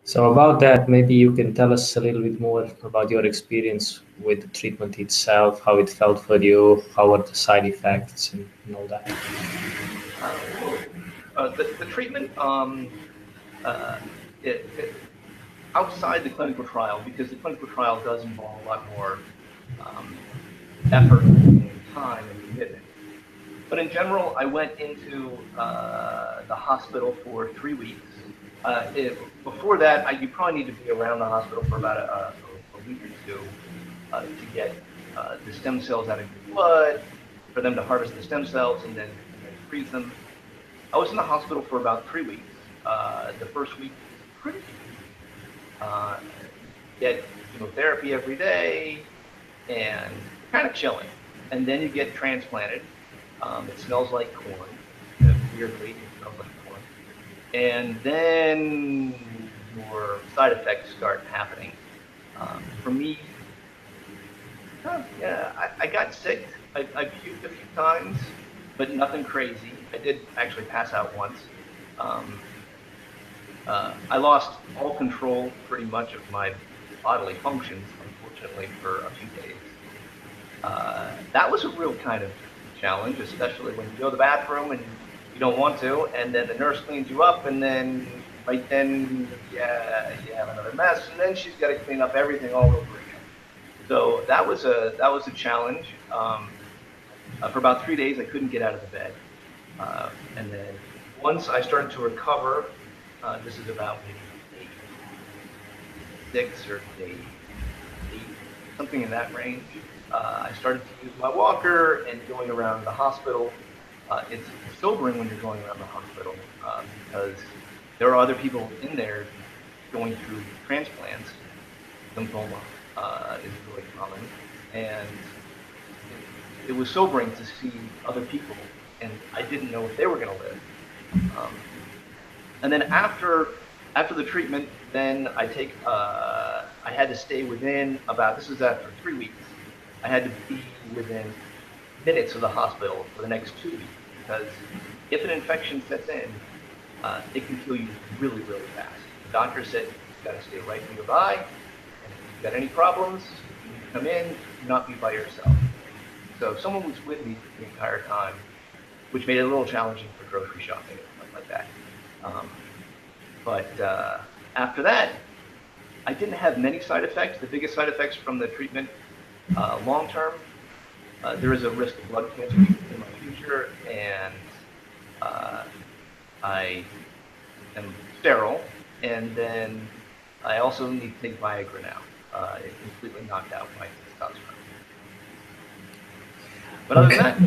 So about that, maybe you can tell us a little bit more about your experience with the treatment itself, how it felt for you, how were the side effects, and all that. The treatment uh, it, outside the clinical trial, because the clinical trial does involve a lot more um, effort and time and commitment. But in general, I went into the hospital for 3 weeks. Before that, you probably need to be around the hospital for about a week or two to get the stem cells out of your blood, for them to harvest the stem cells and then freeze them. I was in the hospital for about 3 weeks. The first week is pretty easy. Get chemotherapy every day, and you're kind of chilling. And then you get transplanted. It smells like corn. Weirdly, it smells like corn. And then your side effects start happening. For me, yeah, I got sick. I puked a few times, but nothing crazy. I did actually pass out once. Um, I lost all control pretty much of my bodily functions, unfortunately, for a few days. That was a real kind of challenge, especially when you go to the bathroom and you don't want to, and then the nurse cleans you up, and then right then, yeah, you have another mess, and then she's got to clean up everything all over again. So that was a challenge. For about 3 days, I couldn't get out of the bed, and then once I started to recover, this is about maybe day 6 or day 8, something in that range. I started to use my walker and going around the hospital. It's sobering when you're going around the hospital because there are other people in there going through transplants. Lymphoma is really common, and it was sobering to see other people, and I didn't know if they were going to live. And then after the treatment, then I had to stay within about, this is after 3 weeks, I had to be within minutes of the hospital for the next 2 weeks, because if an infection sets in, it can kill you really, really fast. The doctor said you've got to stay right nearby, and if you've got any problems, you need to come in, do not be by yourself. So someone was with me the entire time, which made it a little challenging for grocery shopping and stuff like that. But after that, I didn't have many side effects. The biggest side effects from the treatment, long term, there is a risk of blood cancer in my future, and I am sterile, and then I also need to take Viagra now. It completely knocked out my testosterone. But other than that,